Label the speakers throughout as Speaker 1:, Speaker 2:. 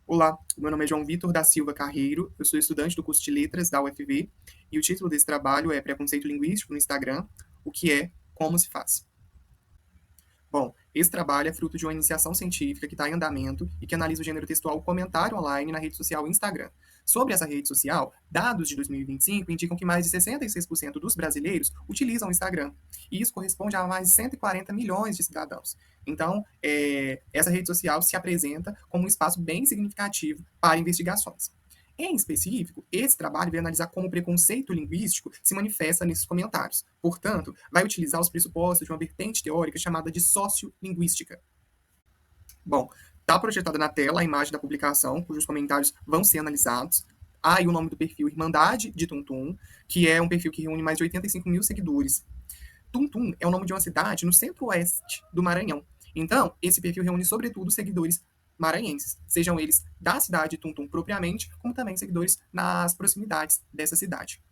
Speaker 1: Olá, meu nome é João Vitor da Silva Carreiro, eu sou estudante do curso de Letras da UFV e o título desse trabalho é Preconceito Linguístico no Instagram, o que é, como se faz. Bom, esse trabalho é fruto de uma iniciação científica que está em andamento e que analisa o gênero textual comentário online na rede social Instagram. Sobre essa rede social, dados de 2025 indicam que mais de 66% dos brasileiros utilizam o Instagram. E isso corresponde a mais de 140 milhões de cidadãos. Então, essa rede social se apresenta como um espaço bem significativo para investigações. Em específico, esse trabalho vai analisar como o preconceito linguístico se manifesta nesses comentários. Portanto, vai utilizar os pressupostos de uma vertente teórica chamada de sociolinguística. Bom, está projetada na tela a imagem da publicação, cujos comentários vão ser analisados. Há aí o nome do perfil Irmandade de Tuntum, que é um perfil que reúne mais de 85 mil seguidores. Tuntum é o nome de uma cidade no centro-oeste do Maranhão. Então, esse perfil reúne, sobretudo, seguidores maranhenses, sejam eles da cidade de Tuntum propriamente, como também seguidores nas proximidades dessa cidade.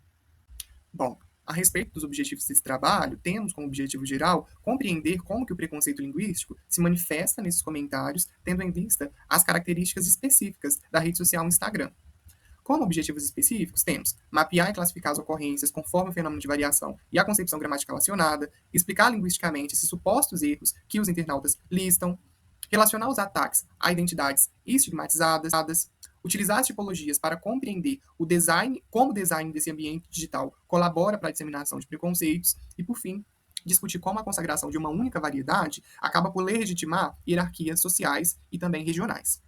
Speaker 1: Bom, a respeito dos objetivos desse trabalho, temos como objetivo geral compreender como que o preconceito linguístico se manifesta nesses comentários, tendo em vista as características específicas da rede social Instagram. Como objetivos específicos, temos mapear e classificar as ocorrências conforme o fenômeno de variação e a concepção gramatical acionada, explicar linguisticamente esses supostos erros que os internautas listam, relacionar os ataques a identidades estigmatizadas, utilizar as tipologias para compreender o design, como o design desse ambiente digital colabora para a disseminação de preconceitos e, por fim, discutir como a consagração de uma única variedade acaba por legitimar hierarquias sociais e também regionais.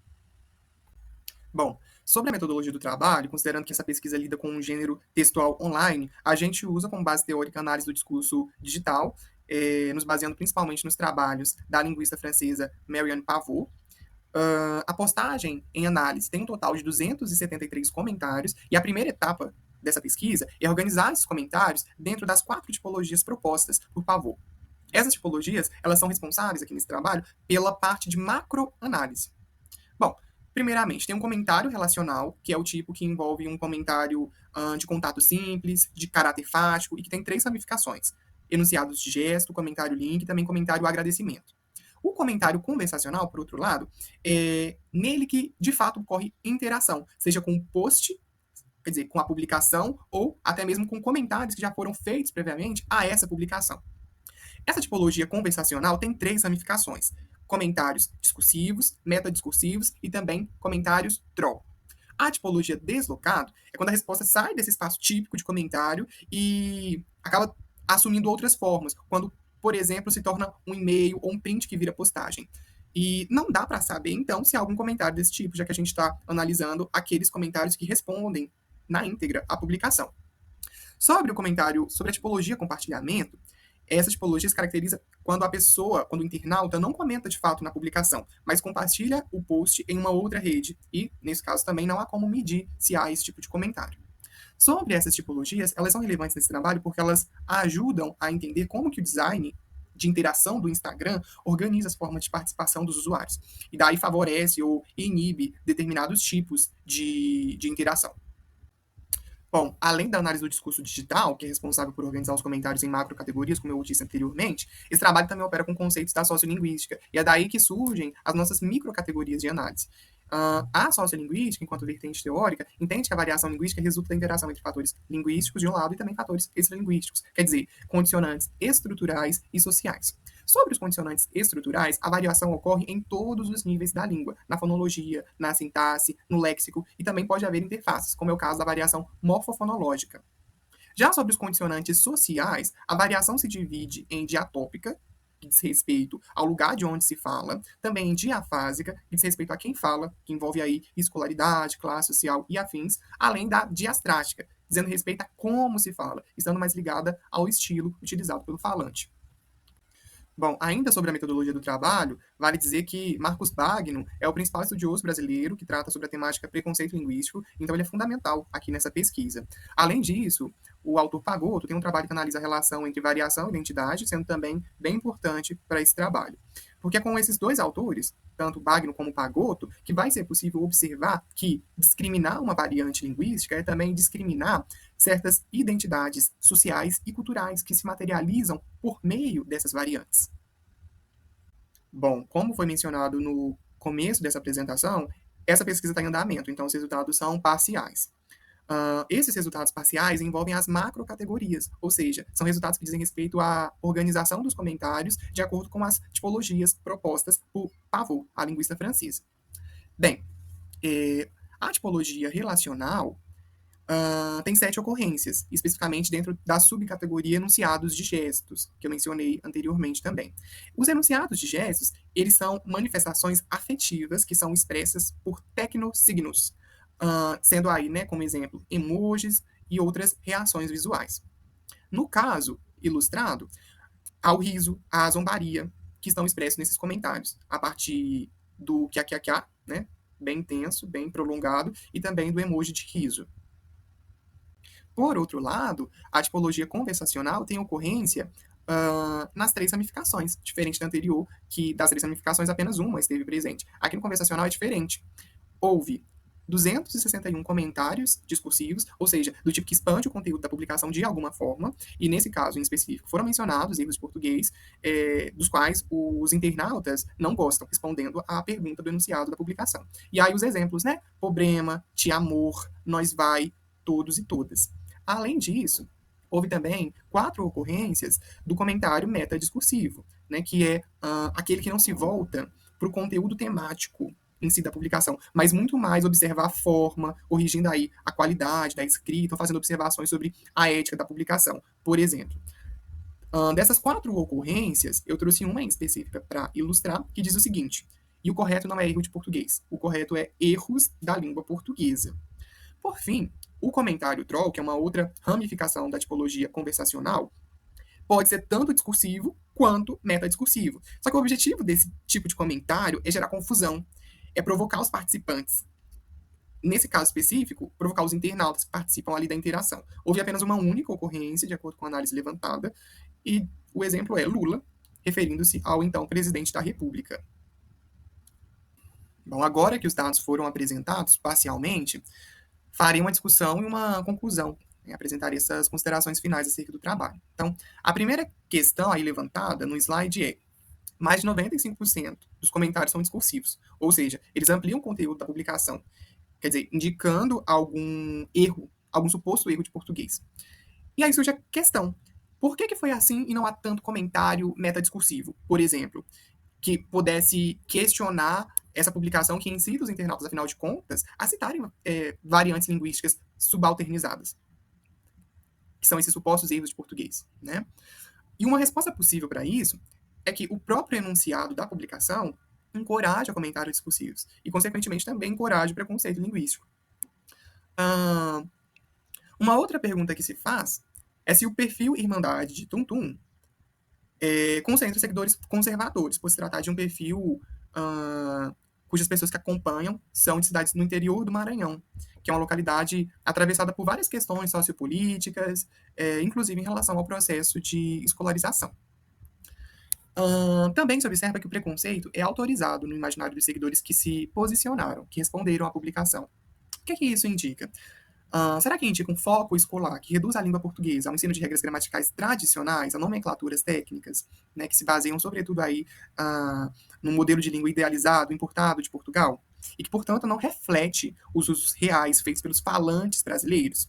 Speaker 1: Bom, sobre a metodologia do trabalho, considerando que essa pesquisa lida com um gênero textual online, a gente usa como base teórica a análise do discurso digital, nos baseando principalmente nos trabalhos da linguista francesa Marianne Pavot. A postagem em análise tem um total de 273 comentários, e a primeira etapa dessa pesquisa é organizar esses comentários dentro das 4 tipologias propostas por Pavot. Essas tipologias, elas são responsáveis aqui nesse trabalho pela parte de macroanálise. Bom, primeiramente, tem um comentário relacional, que é o tipo que envolve um comentário de contato simples, de caráter fático e que tem 3 ramificações: enunciados de gesto, comentário link e também comentário agradecimento. O comentário conversacional, por outro lado, é nele que de fato ocorre interação, seja com o post, quer dizer, com a publicação, ou até mesmo com comentários que já foram feitos previamente a essa publicação. Essa tipologia conversacional tem 3 ramificações: comentários discursivos, metadiscursivos e também comentários troll. A tipologia deslocado é quando a resposta sai desse espaço típico de comentário e acaba assumindo outras formas, quando, por exemplo, se torna um e-mail ou um print que vira postagem. E não dá para saber, então, se há algum comentário desse tipo, já que a gente está analisando aqueles comentários que respondem na íntegra à publicação. Sobre o comentário sobre a tipologia compartilhamento, essa tipologia se caracteriza quando a pessoa, quando o internauta não comenta de fato na publicação, mas compartilha o post em uma outra rede. E, nesse caso, também não há como medir se há esse tipo de comentário. Sobre essas tipologias, elas são relevantes nesse trabalho porque elas ajudam a entender como que o design de interação do Instagram organiza as formas de participação dos usuários. E daí favorece ou inibe determinados tipos de interação. Bom, além da análise do discurso digital, que é responsável por organizar os comentários em macrocategorias, como eu disse anteriormente, esse trabalho também opera com conceitos da sociolinguística, e é daí que surgem as nossas microcategorias de análise. A sociolinguística, enquanto vertente teórica, entende que a variação linguística resulta da interação entre fatores linguísticos de um lado e também fatores extralinguísticos, quer dizer, condicionantes estruturais e sociais. Sobre os condicionantes estruturais, a variação ocorre em todos os níveis da língua, na fonologia, na sintaxe, no léxico, e também pode haver interfaces, como é o caso da variação morfofonológica. Já sobre os condicionantes sociais, a variação se divide em diatópica, que diz respeito ao lugar de onde se fala, também em diafásica, que diz respeito a quem fala, que envolve aí escolaridade, classe social e afins, além da diastrática, dizendo respeito a como se fala, estando mais ligada ao estilo utilizado pelo falante. Bom, ainda sobre a metodologia do trabalho, vale dizer que Marcos Bagno é o principal estudioso brasileiro que trata sobre a temática preconceito linguístico, então ele é fundamental aqui nessa pesquisa. Além disso, o autor Pagotto tem um trabalho que analisa a relação entre variação e identidade, sendo também bem importante para esse trabalho. Porque é com esses dois autores, tanto Bagno como Pagotto, que vai ser possível observar que discriminar uma variante linguística é também discriminar certas identidades sociais e culturais que se materializam por meio dessas variantes. Bom, como foi mencionado no começo dessa apresentação, essa pesquisa está em andamento, então os resultados são parciais. Esses resultados parciais envolvem as macrocategorias, ou seja, são resultados que dizem respeito à organização dos comentários de acordo com as tipologias propostas por Pavot, a linguista francesa. Bem, a tipologia relacional tem 7 ocorrências, especificamente dentro da subcategoria enunciados de gestos, que eu mencionei anteriormente também. Os enunciados de gestos, eles são manifestações afetivas que são expressas por tecnosignos, sendo aí, né, como exemplo, emojis e outras reações visuais. No caso ilustrado, há o riso, a zombaria, que estão expressos nesses comentários, a partir do kya, né, bem intenso, bem prolongado, e também do emoji de riso. Por outro lado, a tipologia conversacional tem ocorrência nas 3 ramificações, diferente da anterior, que das 3 ramificações apenas uma esteve presente. Aqui no conversacional é diferente. Houve 261 comentários discursivos, ou seja, do tipo que expande o conteúdo da publicação de alguma forma, e nesse caso em específico foram mencionados erros de português, dos quais os internautas não gostam, respondendo à pergunta do enunciado da publicação. E aí os exemplos, né? Problema, te amor, nós vai, todos e todas. Além disso, houve também 4 ocorrências do comentário metadiscursivo, né, que é aquele que não se volta para o conteúdo temático em si da publicação, mas muito mais observar a forma, corrigindo aí a qualidade da escrita, ou fazendo observações sobre a ética da publicação, por exemplo. Dessas 4 ocorrências, eu trouxe uma em específica para ilustrar, que diz o seguinte: e o correto não é erro de português, o correto é erros da língua portuguesa. Por fim, o comentário troll, que é uma outra ramificação da tipologia conversacional, pode ser tanto discursivo quanto metadiscursivo. Só que o objetivo desse tipo de comentário é gerar confusão, é provocar os participantes. Nesse caso específico, provocar os internautas que participam ali da interação. Houve apenas uma única ocorrência, de acordo com a análise levantada, e o exemplo é Lula, referindo-se ao então presidente da República. Bom, agora que os dados foram apresentados parcialmente, farei uma discussão e uma conclusão. Apresentarei essas considerações finais acerca do trabalho. Então, a primeira questão aí levantada no slide é: mais de 95% dos comentários são discursivos, ou seja, eles ampliam o conteúdo da publicação, quer dizer, indicando algum erro, algum suposto erro de português. E aí surge a questão: por que foi assim e não há tanto comentário metadiscursivo, por exemplo, que pudesse questionar essa publicação que incita os internautas, afinal de contas, a citarem variantes linguísticas subalternizadas, que são esses supostos erros de português, né? E uma resposta possível para isso é que o próprio enunciado da publicação encoraja comentários discursivos e, consequentemente, também encoraja o preconceito linguístico. Uma outra pergunta que se faz é se o perfil Irmandade de Tum Tum concentra seguidores conservadores, por se tratar de um perfil cujas pessoas que acompanham são de cidades no interior do Maranhão, que é uma localidade atravessada por várias questões sociopolíticas, inclusive em relação ao processo de escolarização. Também se observa que o preconceito é autorizado no imaginário dos seguidores que se posicionaram, que responderam à publicação. O que isso indica? Será que indica um foco escolar que reduz a língua portuguesa ao ensino de regras gramaticais tradicionais, a nomenclaturas técnicas, né, que se baseiam sobretudo aí no modelo de língua idealizado, importado de Portugal, e que, portanto, não reflete os usos reais feitos pelos falantes brasileiros?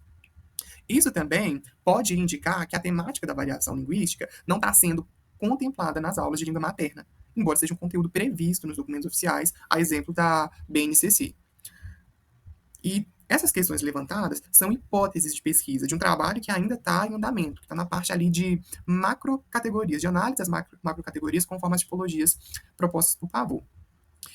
Speaker 1: Isso também pode indicar que a temática da variação linguística não está sendo contemplada nas aulas de língua materna, embora seja um conteúdo previsto nos documentos oficiais, a exemplo da BNCC. E essas questões levantadas são hipóteses de pesquisa de um trabalho que ainda está em andamento, que está na parte ali de macrocategorias, de análise das macrocategorias conforme as tipologias propostas por Pavot.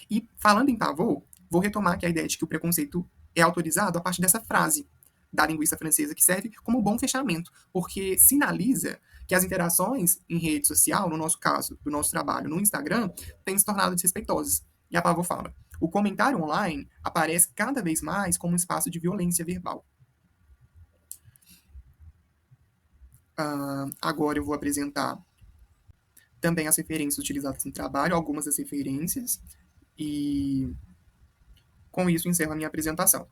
Speaker 1: E falando em Pavot, vou retomar aqui a ideia de que o preconceito é autorizado a partir dessa frase da linguista francesa, que serve como bom fechamento, porque sinaliza que as interações em rede social, no nosso caso, do nosso trabalho no Instagram, têm se tornado desrespeitosas. E a Pavot fala: o comentário online aparece cada vez mais como um espaço de violência verbal. Agora eu vou apresentar também as referências utilizadas no trabalho, algumas das referências, e com isso encerro a minha apresentação.